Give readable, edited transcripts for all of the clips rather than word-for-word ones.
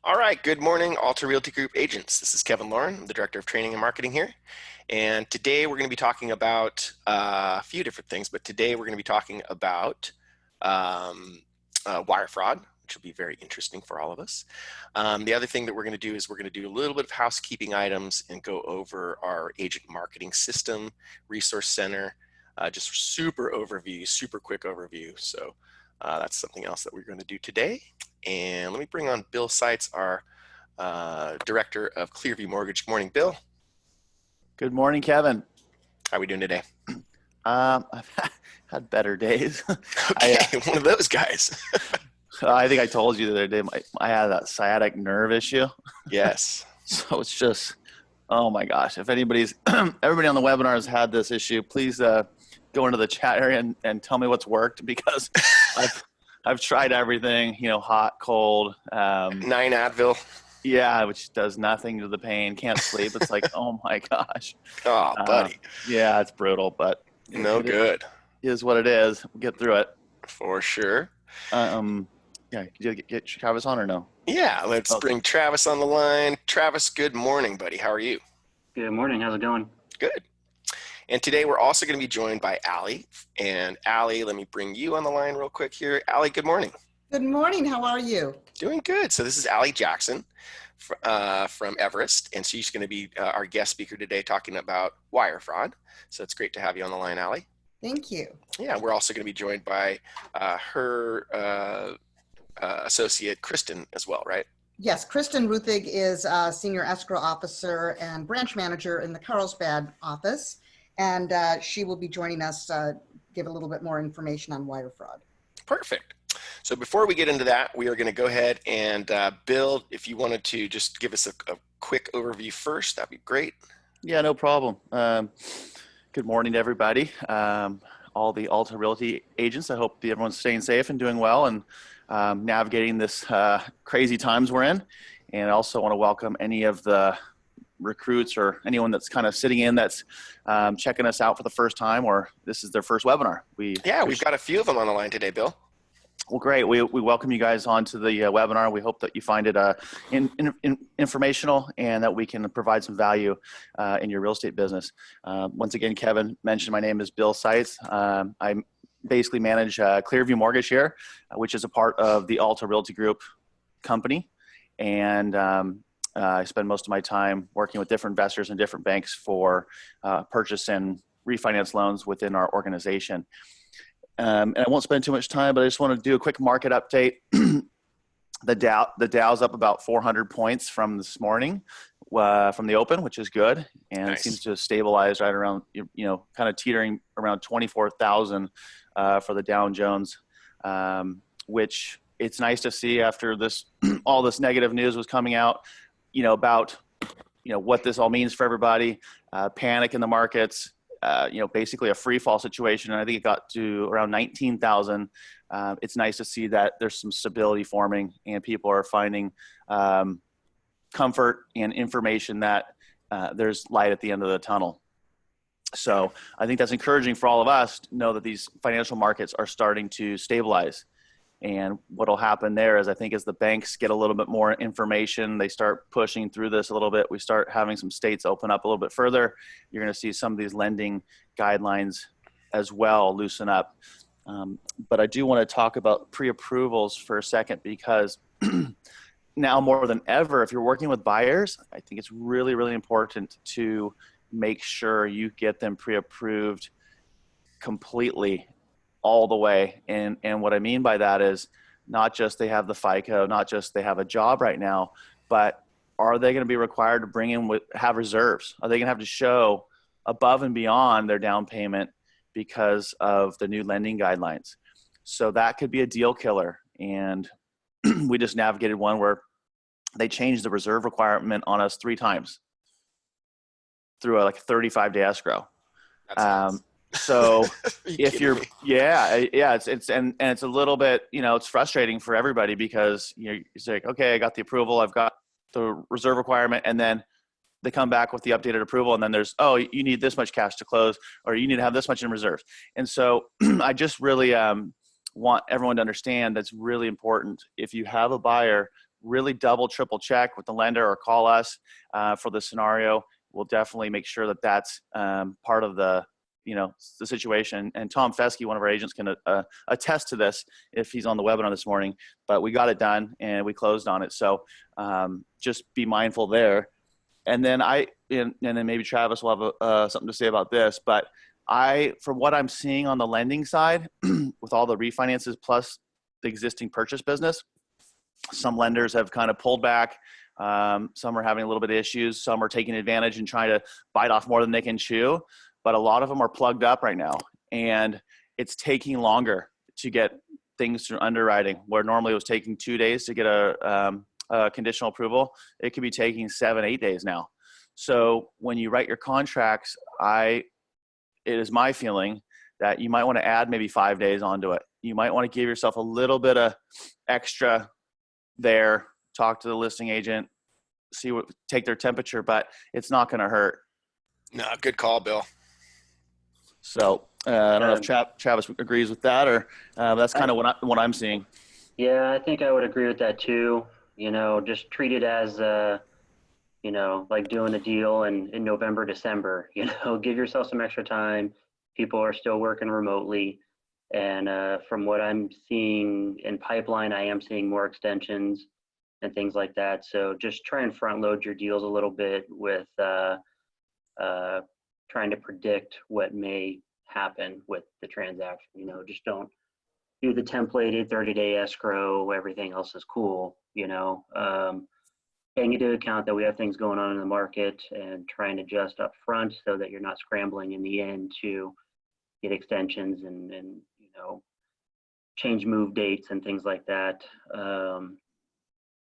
All right, good morning, Alta Realty Group agents. This is Kevin Lauren, I'm the Director of Training and Marketing here. And today we're going to be talking about a few different things, but today we're going to be talking about wire fraud, which will be very interesting for all of us. The other thing that we're going to do is we're going to do a little bit of housekeeping items and go over our agent marketing system, resource center, just super quick overview. So that's something else that we're going to do today. And let me bring on Bill Seitz, our Director of Clearview Mortgage. Good morning, Bill. Good morning, Kevin. How are we doing today? I've had better days. Okay, one of those guys. I think I told you the other day, I had that sciatic nerve issue. Yes. So it's just, oh my gosh. If everybody on the webinar has had this issue, please go into the chat area and tell me what's worked, because I've tried everything, hot, cold. 9 Advil. Yeah, which does nothing to the pain. Can't sleep. It's like, oh my gosh. Oh, buddy. Yeah, it's brutal, but no good. It is what it is. We'll get through it. For sure. Yeah, did you get Travis on or no? Yeah, let's bring Travis on the line. Travis, good morning, buddy. How are you? Good morning. How's it going? Good. And today we're also going to be joined by Allie. And Allie, let me bring you on the line real quick here. Allie, good morning. Good morning. How are you? Doing good. So this is Allie Jackson from Everest, and she's going to be our guest speaker today talking about wire fraud. So it's great to have you on the line, Allie. Thank you. Yeah, we're also going to be joined by her associate, Kristin, as well, right? Yes, Kristin Ruthig is Senior Escrow Officer and Branch Manager in the Carlsbad office, and she will be joining us to give a little bit more information on wire fraud. Perfect. So before we get into that, we are going to go ahead and Bill, if you wanted to just give us a quick overview first, that'd be great. Yeah, no problem. Good morning to everybody. All the Alta Realty agents. I hope everyone's staying safe and doing well and navigating this crazy times we're in. And I also want to welcome any of the recruits or anyone that's kind of sitting in that's checking us out for the first time, or this is their first webinar. We've got a few of them on the line today, Bill. Well, great. We welcome you guys onto the webinar. We hope that you find it informational and that we can provide some value in your real estate business. Once again, Kevin mentioned my name is Bill Seitz. I basically manage Clearview Mortgage here, which is a part of the Alta Realty Group company. And I spend most of my time working with different investors and different banks for purchase and refinance loans within our organization. And I won't spend too much time, but I just want to do a quick market update. The Dow's up about 400 points from this morning, from the open, which is good. And nice. It seems to have stabilized right around, kind of teetering around 24,000 for the Dow Jones, which it's nice to see after this, all this negative news was coming out, about, what this all means for everybody, panic in the markets. Basically a free fall situation. And I think it got to around 19,000. It's nice to see that there's some stability forming and people are finding comfort and information that there's light at the end of the tunnel. So I think that's encouraging for all of us to know that these financial markets are starting to stabilize. And what'll happen there is, I think, as the banks get a little bit more information, they start pushing through this a little bit. We start having some states open up a little bit further. You're going to see some of these lending guidelines as well loosen up. But I do want to talk about pre-approvals for a second, because now more than ever, if you're working with buyers, I think it's really, really important to make sure you get them pre-approved completely, all the way. And what I mean by that is not just they have the FICO, not just they have a job right now, but are they going to be required to bring in have reserves? Are they going to have to show above and beyond their down payment because of the new lending guidelines? So that could be a deal killer. And we just navigated one where they changed the reserve requirement on us 3 times through a 35-day escrow. So if you're, it's a little bit, it's frustrating for everybody, because it's like, okay, I got the approval, I've got the reserve requirement, and then they come back with the updated approval, and then there's, oh, you need this much cash to close, or you need to have this much in reserves. And so I just really want everyone to understand that's really important. If you have a buyer, really double, triple check with the lender or call us for the scenario. We'll definitely make sure that that's part of the situation. And Tom Fesky, one of our agents, can attest to this if he's on the webinar this morning. But we got it done and we closed on it. So just be mindful there. And then and then maybe Travis will have something to say about this. But from what I'm seeing on the lending side, with all the refinances plus the existing purchase business, some lenders have kind of pulled back. Some are having a little bit of issues. Some are taking advantage and trying to bite off more than they can chew. But a lot of them are plugged up right now, and it's taking longer to get things through underwriting. Where normally it was taking 2 days to get a conditional approval, it could be taking 7-8 days now. So when you write your contracts, it is my feeling that you might want to add maybe 5 days onto it. You might want to give yourself a little bit of extra there. Talk to the listing agent, take their temperature, but it's not going to hurt. No, good call, Bill. So I don't know if Travis agrees with that, or that's kind of what I'm seeing. Yeah, I think I would agree with that too. Just treat it as, like doing a deal in November, December. Give yourself some extra time. People are still working remotely. And from what I'm seeing in pipeline, I am seeing more extensions and things like that. So just try and front load your deals a little bit with trying to predict what may happen with the transaction. Just don't do the templated 30-day escrow, everything else is cool. Taking into account that we have things going on in the market and trying to adjust up front so that you're not scrambling in the end to get extensions and change move dates and things like that.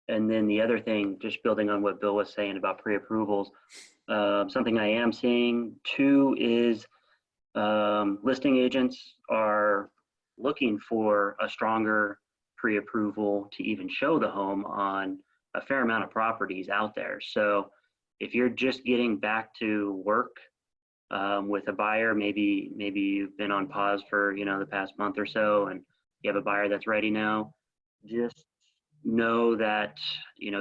And then the other thing, just building on what Bill was saying about pre-approvals, something I am seeing too is listing agents are looking for a stronger pre-approval to even show the home on a fair amount of properties out there. So if you're just getting back to work with a buyer, maybe you've been on pause for the past month or so, and you have a buyer that's ready now, just know that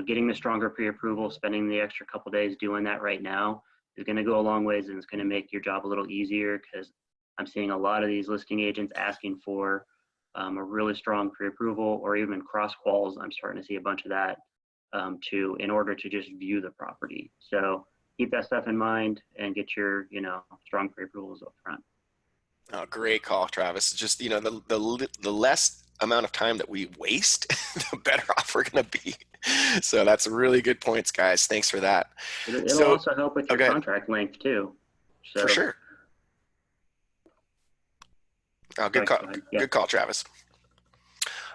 getting the stronger pre-approval, spending the extra couple days doing that right now is going to go a long ways, and it's going to make your job a little easier, because I'm seeing a lot of these listing agents asking for a really strong pre-approval, or even cross quals. I'm starting to see a bunch of that in order to just view the property. So keep that stuff in mind and get your strong pre-approvals up front. Oh, great call, Travis. Just the less amount of time that we waste, the better off we're going to be. So that's really good points, guys. Thanks for that. It'll also help with your contract length too. So, for sure. Oh, good call. Yeah. Good call, Travis.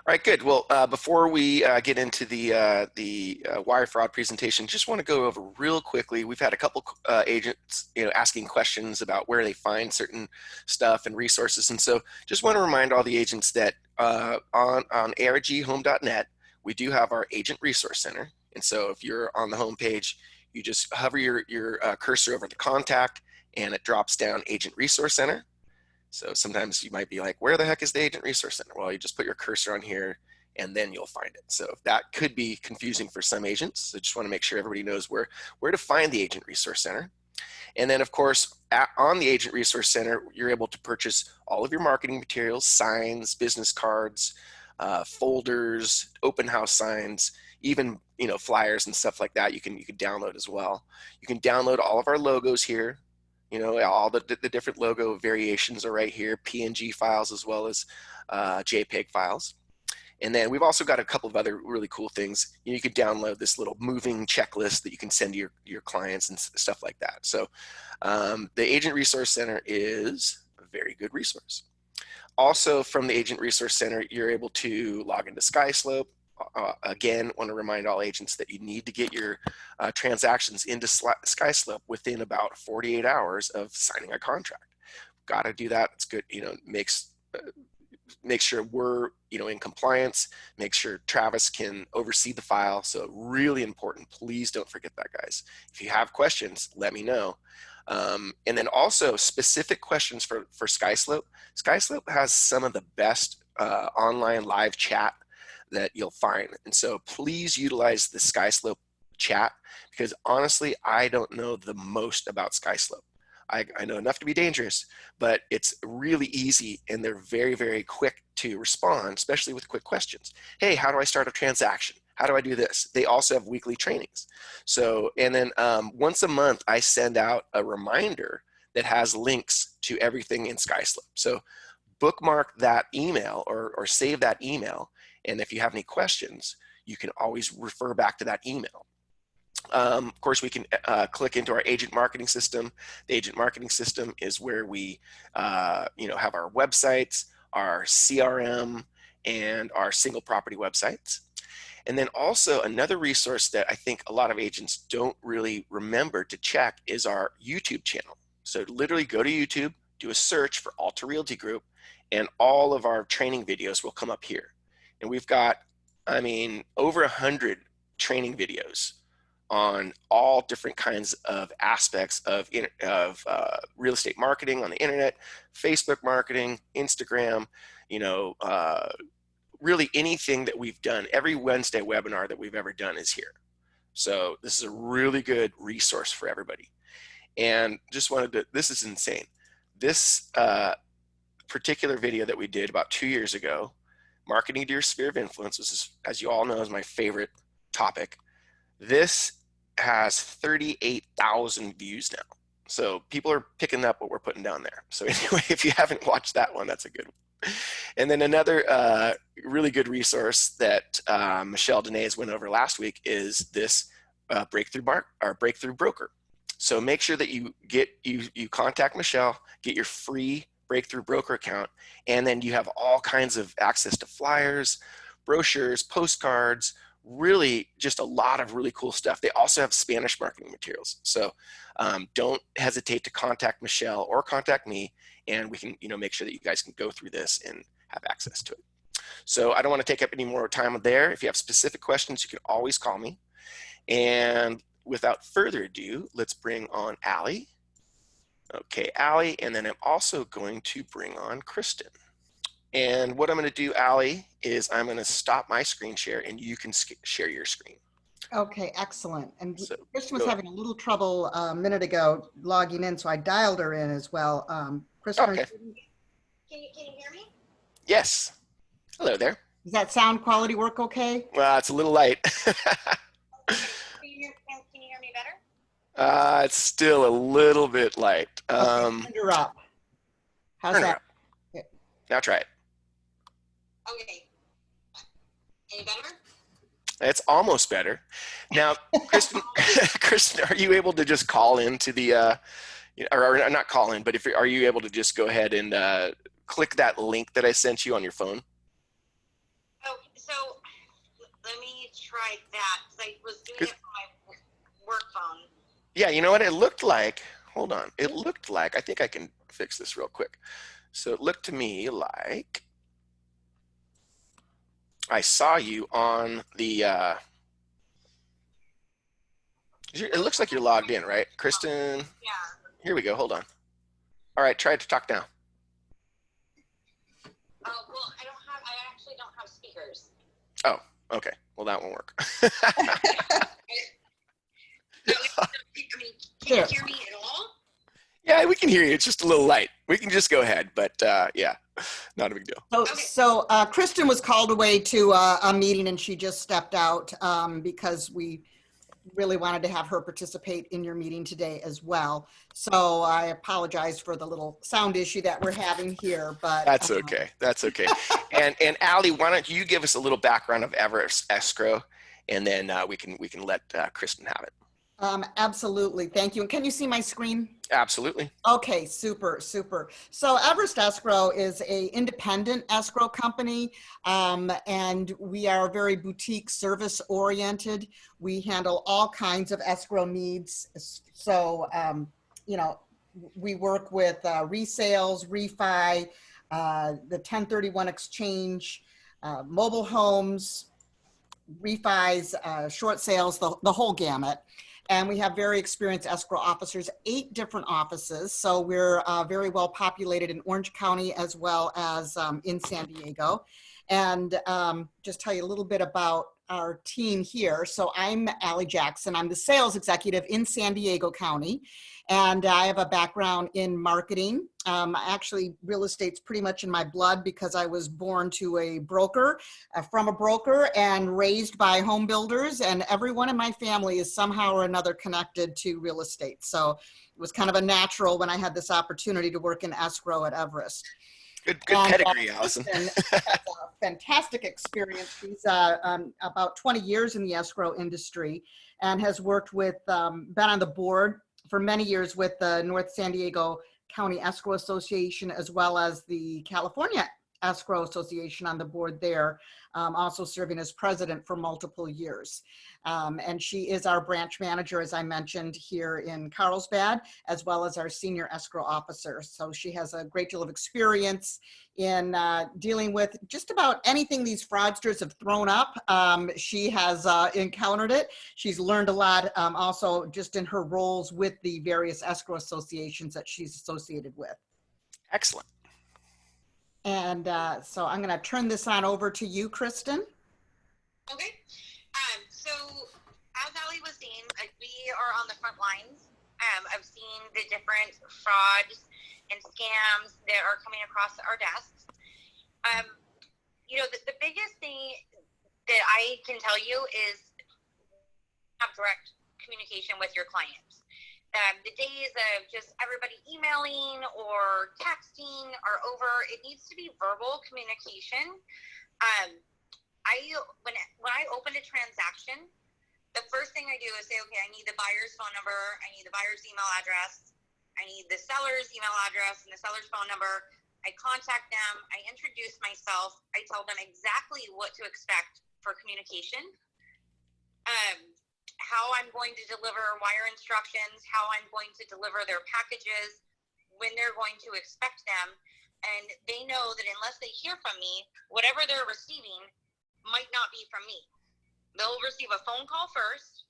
All right, good. Well, before we get into the wire fraud presentation, just want to go over real quickly. We've had a couple agents, asking questions about where they find certain stuff and resources, and so just want to remind all the agents that on arghome.net, we do have our Agent Resource Center. And so if you're on the home page, you just hover your cursor over the contact, and it drops down Agent Resource Center. So sometimes you might be like, where the heck is the Agent Resource Center? Well, you just put your cursor on here and then you'll find it. So that could be confusing for some agents. So just want to make sure everybody knows where to find the Agent Resource Center. And then of course, on the Agent Resource Center, you're able to purchase all of your marketing materials, signs, business cards, folders, open house signs, even flyers and stuff like that. You can download as well. You can download all of our logos here. All the different logo variations are right here, PNG files as well as JPEG files. And then we've also got a couple of other really cool things. You can download this little moving checklist that you can send to your clients and stuff like that. So the Agent Resource Center is a very good resource. Also from the Agent Resource Center, you're able to log into SkySlope. Again, want to remind all agents that you need to get your transactions into SkySlope within about 48 hours of signing a contract. Got to do that. It's good. Make sure we're in compliance. Make sure Travis can oversee the file. So really important. Please don't forget that, guys. If you have questions, let me know. And then also specific questions for SkySlope. SkySlope has some of the best online live chat that you'll find. And so please utilize the SkySlope chat, because honestly, I don't know the most about SkySlope. I know enough to be dangerous, but it's really easy and they're very, very quick to respond, especially with quick questions. Hey, how do I start a transaction? How do I do this? They also have weekly trainings. So, and then once a month, I send out a reminder that has links to everything in SkySlope. So bookmark that email or save that email. And if you have any questions, you can always refer back to that email. Of course, we can click into our agent marketing system. The agent marketing system is where we have our websites, our CRM, and our single property websites. And then also another resource that I think a lot of agents don't really remember to check is our YouTube channel. So literally go to YouTube, do a search for Alta Realty Group, and all of our training videos will come up here. And we've got, over 100 training videos on all different kinds of aspects of real estate marketing on the internet, Facebook marketing, Instagram, really anything that we've done. Every Wednesday webinar that we've ever done is here. So this is a really good resource for everybody. And just this is insane. This particular video that we did about 2 years ago, marketing to your sphere of influence, which is, as you all know, is my favorite topic. This has 38,000 views now. So people are picking up what we're putting down there. So anyway, if you haven't watched that one, that's a good one. And then another really good resource that Michelle Denez went over last week is this breakthrough broker. So make sure that you contact Michelle, get your free breakthrough broker account, and then you have all kinds of access to flyers, brochures, postcards, really just a lot of really cool stuff. They also have Spanish marketing materials. So don't hesitate to contact Michelle or contact me, and we can make sure that you guys can go through this and have access to it. So I don't want to take up any more time there. If you have specific questions, you can always call me. And without further ado, let's bring on Allie. Okay, Allie, and then I'm also going to bring on Kristin. And what I'm going to do, Allie, is I'm going to stop my screen share and you can share your screen. Okay, excellent. And So, Kristin was having a little trouble a minute ago logging in, so I dialed her in as well. Kristin, okay. Can you hear me? Yes. Hello there. Does that sound quality work okay? Well, it's a little light. Can you hear me better? It's still a little bit light. Okay, turn her up. How's Turn her that? up. Now try it. Okay. Any better? It's almost better. Now, Kristin, are you able to just call into the, or not call in, but are you able to just go ahead and click that link that I sent you on your phone? Oh, so let me try that because I was doing it from my work phone. Yeah, you know what? It looked like, hold on. It looked like, I think I can fix this real quick. So it looked to me like I saw you on the, it looks like you're logged in, right? Kristin? Yeah. Here we go, hold on. All right, try to talk now. Oh, well, I actually don't have speakers. Oh, okay. Well, that won't work. Can you hear me at all? Yeah, we can hear you. It's just a little light. We can just go ahead, but yeah, not a big deal. So Kristin was called away to a meeting and she just stepped out because we really wanted to have her participate in your meeting today as well. So I apologize for the little sound issue that we're having here, but that's okay. That's okay. and Allie, why don't you give us a little background of Everest Escrow, and then we can let Kristin have it. Absolutely. Thank you. And can you see my screen? Absolutely. Okay, super. So Everest Escrow is a independent escrow company, and we are very boutique service oriented. We handle all kinds of escrow needs. So, we work with resales, refi, the 1031 exchange, mobile homes, refis, short sales, the whole gamut. And we have very experienced escrow officers, 8 different offices. So we're very well populated in Orange County as well as in San Diego. and just tell you a little bit about our team here. So I'm Allie Jackson. I'm the sales executive in San Diego County, and I have a background in marketing. Actually, real estate's pretty much in my blood because I was born to a broker, from a broker, and raised by home builders, and everyone in my family is somehow or another connected to real estate. So it was kind of a natural when I had this opportunity to work in escrow at Everest. Good pedigree, Alison. Kristin has a fantastic experience. She's about 20 years in the escrow industry and has worked with, been on the board for many years with the North San Diego County Escrow Association, as well as the California Escrow Association on the board there, also serving as president for multiple years. And she is our branch manager, as I mentioned, here in Carlsbad, as well as our senior escrow officer. So she has a great deal of experience in dealing with just about anything these fraudsters have thrown up. She has encountered it. She's learned a lot also just in her roles with the various escrow associations that she's associated with. Excellent. And so I'm going to turn this on over to you, Kristin. Okay. So as Ali was saying, we are on the front lines of seeing the different frauds and scams that are coming across our desks. You know, the biggest thing that I can tell you is have direct communication with your clients. The days of just everybody emailing or texting are over. It needs to be verbal communication. When I open a transaction, the first thing I do is say, okay, I need the buyer's phone number, I need the buyer's email address, I need the seller's email address and the seller's phone number. I contact them, I introduce myself, I tell them exactly what to expect for communication. How I'm going to deliver wire instructions, how I'm going to deliver their packages, when they're going to expect them. And they know that unless they hear from me, whatever they're receiving might not be from me. They'll receive a phone call first,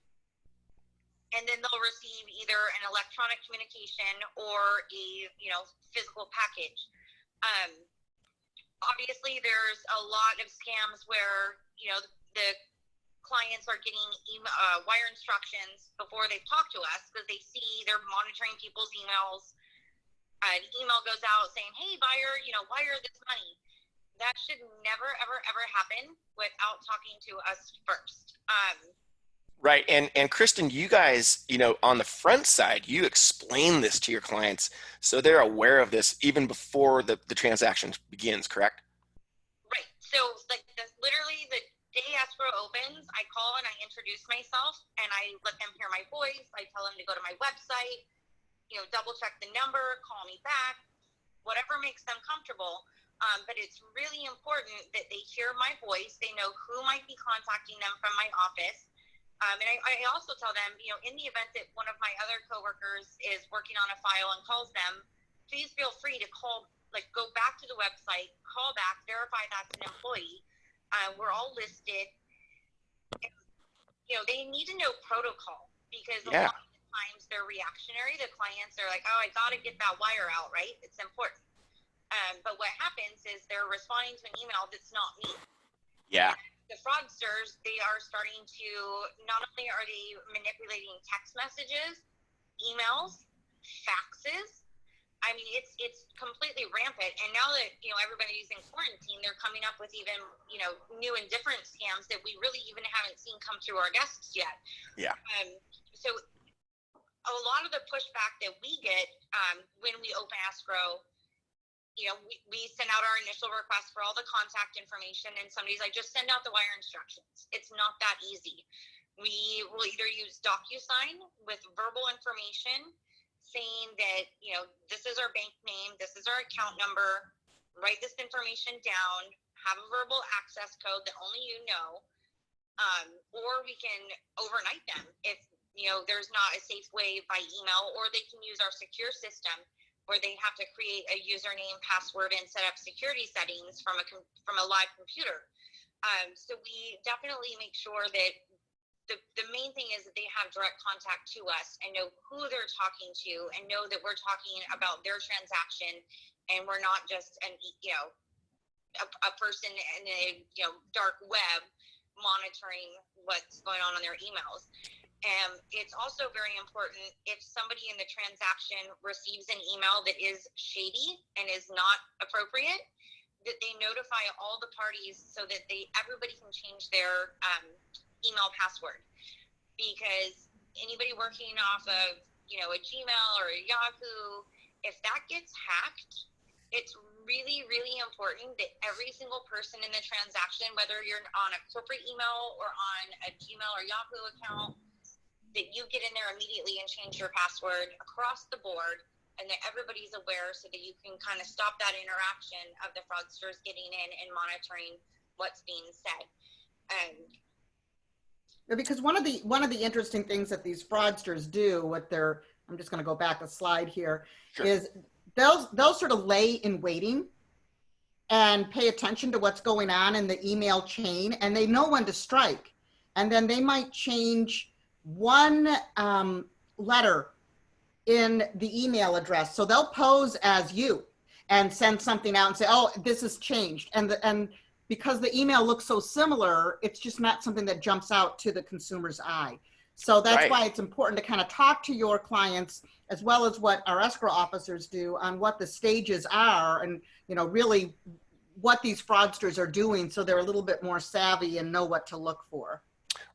and then they'll receive either an electronic communication or a physical package. Obviously, there's a lot of scams where the clients are getting wire instructions before they've talked to us because they see they're monitoring people's emails. An email goes out saying, hey, buyer, wire this money. That should never, ever, ever happen without talking to us first. Right. And Kristin, you guys, on the front side, you explain this to your clients so they're aware of this even before the transaction begins, correct? Right. So literally the day escrow opens, I call and I introduce myself and I let them hear my voice. I tell them to go to my website, double check the number, call me back, whatever makes them comfortable. But it's really important that they hear my voice. They know who might be contacting them from my office. And I also tell them, in the event that one of my other coworkers is working on a file and calls them, please feel free to call, go back to the website, call back, verify that's an employee. We're all listed. And, they need to know protocol because a lot of the times they're reactionary. The clients are like, oh, I got to get that wire out, right? It's important. But what happens is they're responding to an email that's not me. Yeah. The fraudsters, they are starting to, not only are they manipulating text messages, emails, faxes. I mean, it's completely rampant. And now that, everybody's in quarantine, they're coming up with even, new and different scams that we really even haven't seen come through our desks yet. Yeah. So a lot of the pushback that we get when we open escrow, we send out our initial request for all the contact information, and somebody's like, just send out the wire instructions. It's not that easy. We will either use DocuSign with verbal information saying that, this is our bank name, this is our account number, write this information down, have a verbal access code that only you know, or we can overnight them if, there's not a safe way by email, or they can use our secure system where they have to create a username, password, and set up security settings from a live computer. So we definitely make sure that the main thing is that they have direct contact to us and know who they're talking to and know that we're talking about their transaction and we're not just a person in a dark web monitoring what's going on their emails. And it's also very important if somebody in the transaction receives an email that is shady and is not appropriate, that they notify all the parties so that everybody can change their email password. Because anybody working off of a Gmail or a Yahoo, if that gets hacked, it's really, really important that every single person in the transaction, whether you're on a corporate email or on a Gmail or Yahoo account, that you get in there immediately and change your password across the board, and that everybody's aware so that you can kind of stop that interaction of the fraudsters getting in and monitoring what's being said. Because one of the interesting things that these fraudsters do, I'm just going to go back a slide here, Sure. is they'll sort of lay in waiting and pay attention to what's going on in the email chain, and they know when to strike. And then they might change one letter in the email address. So they'll pose as you and send something out and say, oh, this has changed. And because the email looks so similar, it's just not something that jumps out to the consumer's eye. So that's Right. why it's important to kind of talk to your clients, as well as what our escrow officers do, on what the stages are and, really what these fraudsters are doing, so they're a little bit more savvy and know what to look for.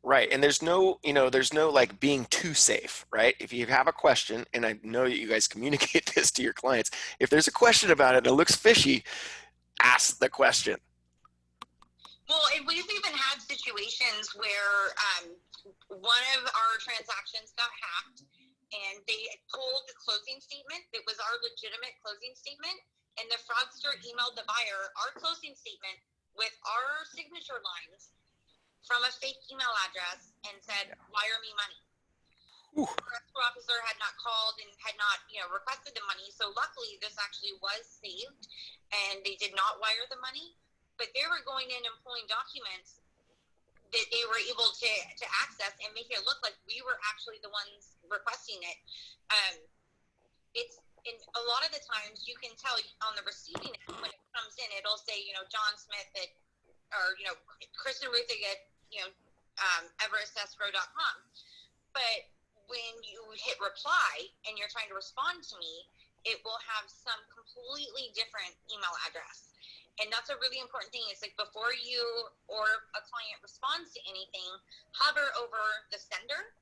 Right. And there's no like being too safe, right? If you have a question, and I know that you guys communicate this to your clients, if there's a question about it and it looks fishy, ask the question. Well, and we've even had situations where one of our transactions got hacked, and they pulled the closing statement that was our legitimate closing statement, and the fraudster emailed the buyer our closing statement with our signature lines from a fake email address and said, wire me money. Ooh. The escrow officer had not called and had not requested the money, so luckily this actually was saved and they did not wire the money, but they were going in and pulling documents that they were able to access and make it look like we were actually the ones requesting it. And a lot of the times you can tell on the receiving end when it comes in, it'll say, John Smith or Kristin Ruth at everestsescrow.com. But when you hit reply and you're trying to respond to me, it will have some completely different email address. And that's a really important thing. It's like before you or a client responds to anything, hover over the sender,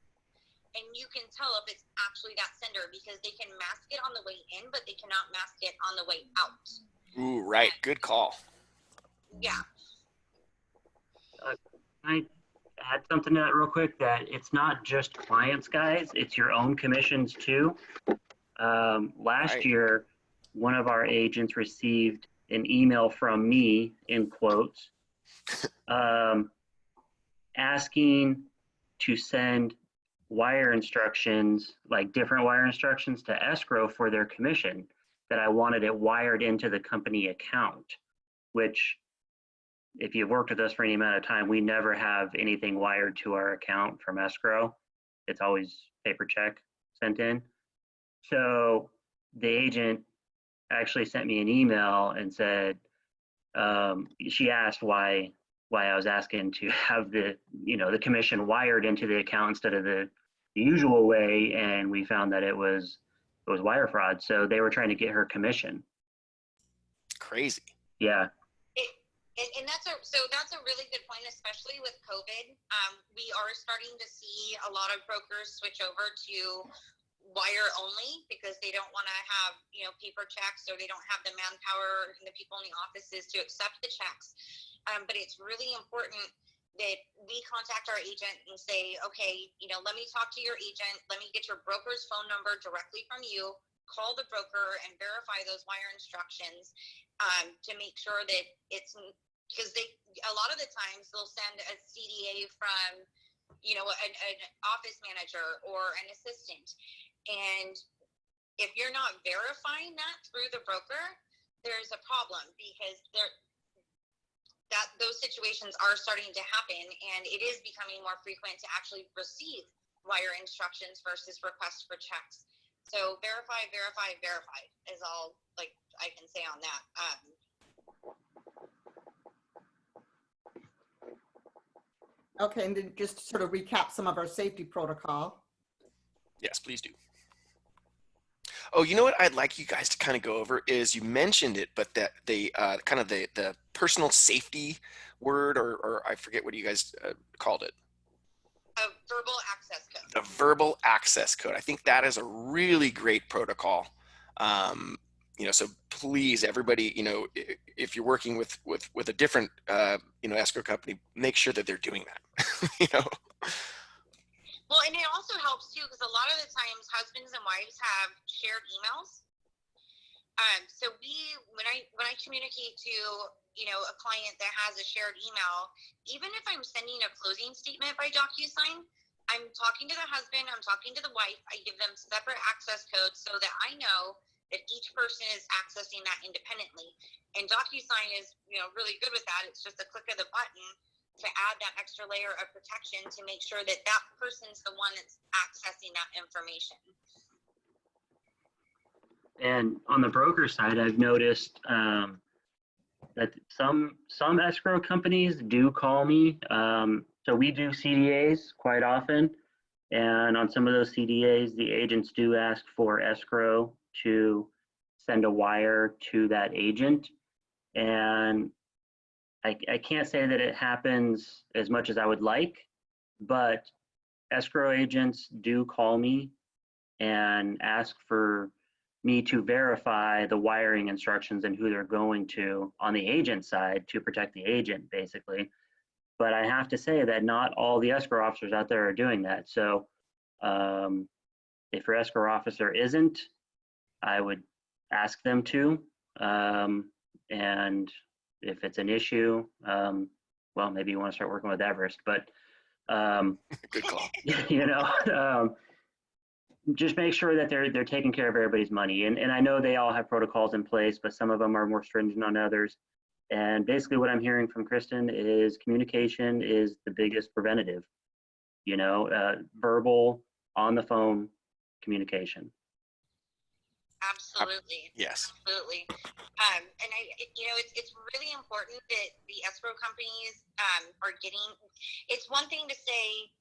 and you can tell if it's actually that sender, because they can mask it on the way in, but they cannot mask it on the way out. Ooh, right. Good call. Yeah. I add something to that real quick, that it's not just clients, guys, it's your own commissions too. Last Right. year, one of our agents received an email from me, in quotes, asking to send wire instructions, like different wire instructions to escrow for their commission, that I wanted it wired into the company account, which, if you've worked with us for any amount of time, we never have anything wired to our account from escrow. It's always paper check sent in. So the agent actually sent me an email and said, she asked why I was asking to have the commission wired into the account instead of the usual way, and we found that it was wire fraud. So they were trying to get her commission. Crazy. Yeah. And that's a really good point, especially with COVID. We are starting to see a lot of brokers switch over to wire only, because they don't want to have paper checks, or they don't have the manpower and the people in the offices to accept the checks. But it's really important that we contact our agent and say, okay, let me talk to your agent, let me get your broker's phone number directly from you, call the broker and verify those wire instructions, to make sure that it's, because a lot of the times they'll send a CDA from an office manager or an assistant, and if you're not verifying that through the broker, there's a problem, because those situations are starting to happen, and it is becoming more frequent to actually receive wire instructions versus requests for checks. So verify is all I can say on that. Okay, and then just to sort of recap some of our safety protocol. Yes, please do. Oh, you know what I'd like you guys to kind of go over is you mentioned it, but that the kind of the personal safety word, or I forget what you guys called it. A verbal access code. The verbal access code. I think that is a really great protocol. So please, everybody, if you're working with a different, escrow company, make sure that they're doing that. Well, and it also helps too, because a lot of the times husbands and wives have shared emails. So when I communicate to, a client that has a shared email, even if I'm sending a closing statement by DocuSign, I'm talking to the husband, I'm talking to the wife, I give them separate access codes so that I know that each person is accessing that independently. And DocuSign is, really good with that. It's just a click of the button to add that extra layer of protection to make sure that that person's the one that's accessing that information. And on the broker side, I've noticed that some escrow companies do call me. So we do CDAs quite often. And on some of those CDAs, the agents do ask for escrow to send a wire to that agent. And I can't say that it happens as much as I would like, but escrow agents do call me and ask for me to verify the wiring instructions and who they're going to on the agent side to protect the agent, basically. But I have to say that not all the escrow officers out there are doing that. So if your escrow officer isn't, I would ask them to. And if it's an issue, well, maybe you want to start working with Everest, but Good call. Just make sure that they're taking care of everybody's money. And I know they all have protocols in place, but some of them are more stringent on others. And basically what I'm hearing from Kristin is communication is the biggest preventative, verbal, on the phone communication. Absolutely. Yes. Absolutely. And it's really important that the escrow companies are getting, it's one thing to say,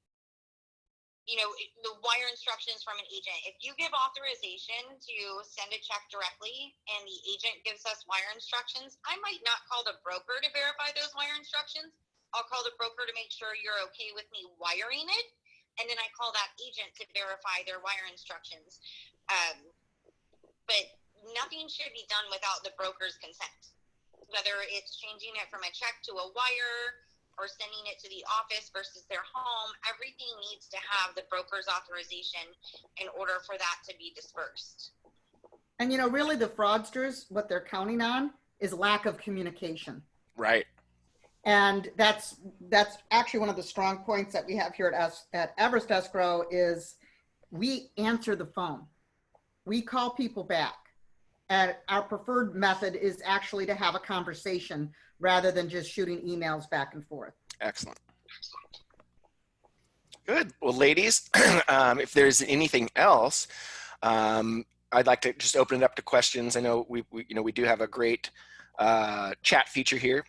the wire instructions from an agent. If you give authorization to send a check directly and the agent gives us wire instructions, I might not call the broker to verify those wire instructions. I'll call the broker to make sure you're okay with me wiring it. And then I call that agent to verify their wire instructions. But nothing should be done without the broker's consent, whether it's changing it from a check to a wire or sending it to the office versus their home. Everything needs to have the broker's authorization in order for that to be dispersed. And really the fraudsters, what they're counting on is lack of communication. Right. And that's actually one of the strong points that we have here at Everest Escrow is we answer the phone. We call people back. And our preferred method is actually to have a conversation rather than just shooting emails back and forth. Excellent. Good. Well, ladies, if there's anything else, I'd like to just open it up to questions. I know we do have a great chat feature here,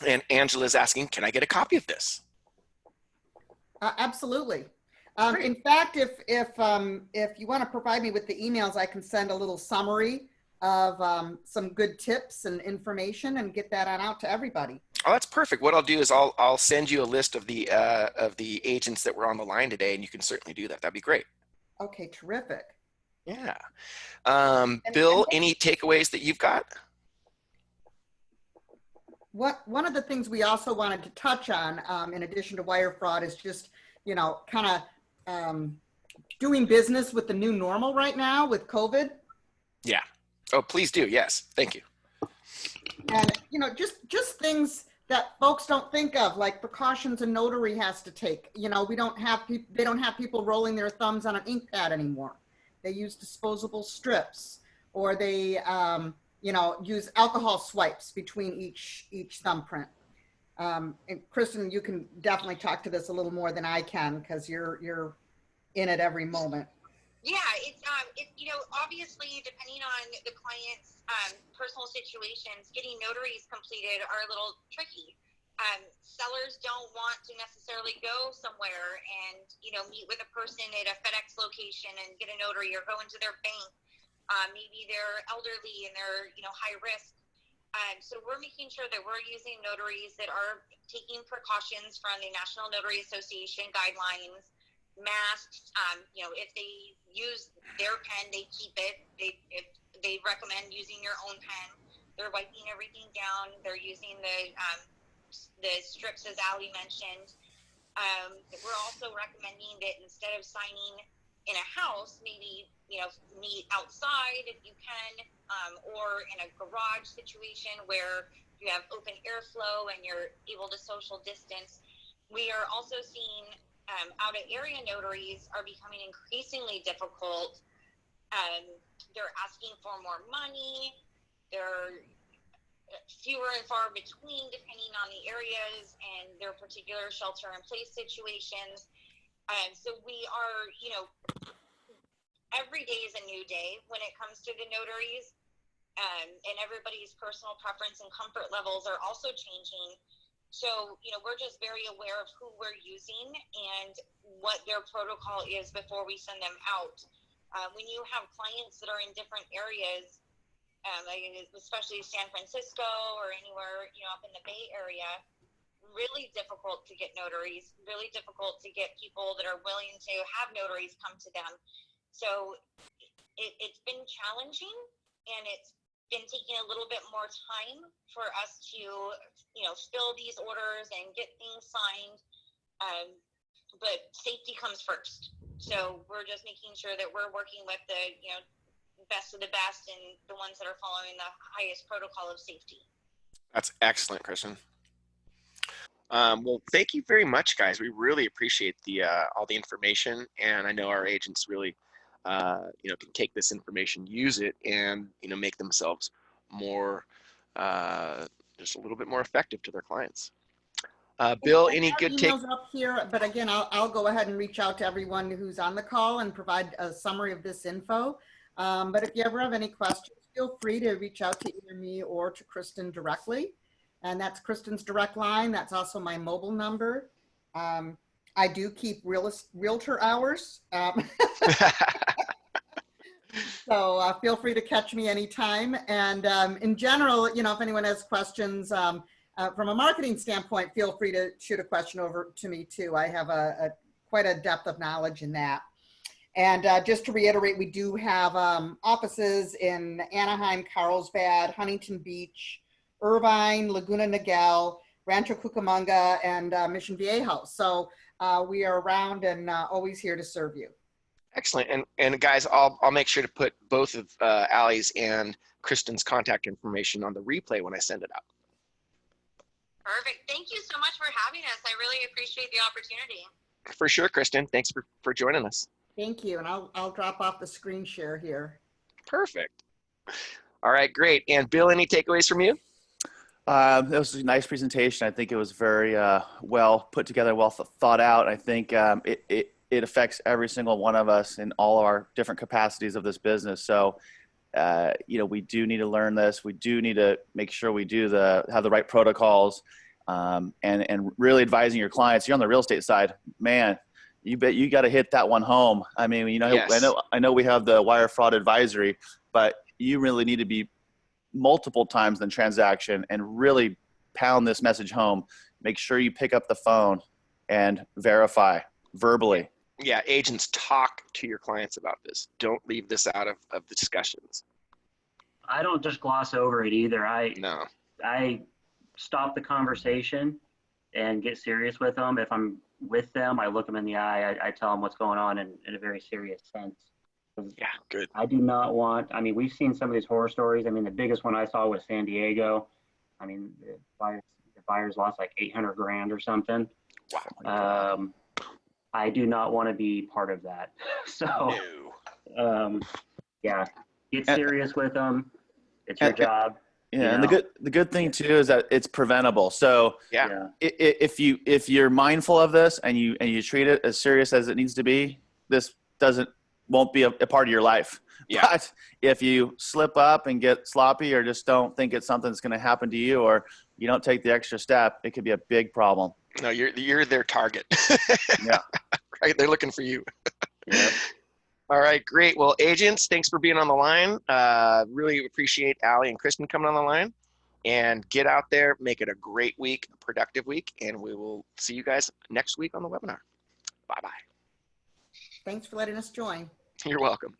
and Angela's asking, "Can I get a copy of this?" Absolutely. In fact, if you want to provide me with the emails, I can send a little summary of some good tips and information and get that on out to everybody. Oh, that's perfect. What I'll do is I'll send you a list of the agents that were on the line today, and you can certainly do that. That'd be great. Okay, terrific. Yeah. Bill, any takeaways that you've got? One of the things we also wanted to touch on, in addition to wire fraud, is just kind of doing business with the new normal right now with COVID. Yeah. Oh, please do. Yes. Thank you. And, just things that folks don't think of, like precautions a notary has to take. They don't have people rolling their thumbs on an ink pad anymore. They use disposable strips, or they, use alcohol swipes between each thumbprint. And Kristin, you can definitely talk to this a little more than I can because you're in it every moment. Yeah, it's obviously depending on the client's personal situations, getting notaries completed are a little tricky. sellers don't want to necessarily go somewhere and, meet with a person at a FedEx location and get a notary, or go into their bank. Maybe they're elderly and they're, high risk. So we're making sure that we're using notaries that are taking precautions from the National Notary Association guidelines, masks. If they use their pen, they keep it. If they recommend using your own pen, they're wiping everything down. They're using the strips, as Ali mentioned. We're also recommending that instead of signing in a house, maybe, meet outside if you can, or in a garage situation where you have open airflow and you're able to social distance. We are also seeing out of area notaries are becoming increasingly difficult. They're asking for more money. They're fewer and far between depending on the areas and their particular shelter in place situations. So we are, every day is a new day when it comes to the notaries, and everybody's personal preference and comfort levels are also changing. So, we're just very aware of who we're using and what their protocol is before we send them out. When you have clients that are in different areas, especially San Francisco or anywhere, up in the Bay Area, really difficult to get notaries, really difficult to get people that are willing to have notaries come to them. So it's been challenging, and it's been taking a little bit more time for us to, fill these orders and get things signed. But safety comes first. So we're just making sure that we're working with the, best of the best and the ones that are following the highest protocol of safety. That's excellent, Kristin. Well, thank you very much, guys. We really appreciate the all the information, and I know our agents really, can take this information, use it, and make themselves more, just a little bit more effective to their clients. Bill, any good take? Emails up here, but again, I'll go ahead and reach out to everyone who's on the call and provide a summary of this info. But if you ever have any questions, feel free to reach out to either me or to Kristin directly. And that's Kristin's direct line. That's also my mobile number. I do keep realtor hours. So feel free to catch me anytime. And in general, if anyone has questions from a marketing standpoint, feel free to shoot a question over to me too. I have quite a depth of knowledge in that. And just to reiterate, we do have offices in Anaheim, Carlsbad, Huntington Beach, Irvine, Laguna Niguel, Rancho Cucamonga, and Mission Viejo. So we are around and always here to serve you. Excellent. And guys, I'll make sure to put both of Allie's and Kristin's contact information on the replay when I send it out. Perfect. Thank you so much for having us. I really appreciate the opportunity. For sure, Kristin. Thanks for joining us. Thank you. And I'll drop off the screen share here. Perfect. All right, great. And Bill, any takeaways from you? That was a nice presentation. I think it was very well put together, well thought out. I think it affects every single one of us in all of our different capacities of this business. So, we do need to learn this. We do need to make sure we have the right protocols, and really advising your clients. You're on the real estate side, man. You bet you got to hit that one home. I mean, yes. I know we have the wire fraud advisory, but you really need to be multiple times in transaction and really pound this message home. Make sure you pick up the phone and verify verbally. Yeah, agents, talk to your clients about this. Don't leave this out of the discussions. I don't just gloss over it either. No. I stop the conversation and get serious with them. If I'm with them, I look them in the eye. I tell them what's going on in a very serious sense. Yeah, good. I do not want, we've seen some of these horror stories. The biggest one I saw was San Diego. The buyers lost like 800 grand or something. Wow. I do not want to be part of that. So, yeah, get serious with them. It's your job. Yeah, and the good thing too is that it's preventable. So yeah. If you're mindful of this and you treat it as serious as it needs to be, this doesn't won't be a part of your life. Yeah. But if you slip up and get sloppy or just don't think it's something that's going to happen to you, or you don't take the extra step, it could be a big problem. No, you're their target. Yeah. Right. They're looking for you. Yeah. All right, great. Well, agents, thanks for being on the line. Really appreciate Allie and Kristin coming on the line. And get out there, make it a great week, a productive week, and we will see you guys next week on the webinar. Bye-bye. Thanks for letting us join. You're welcome. No.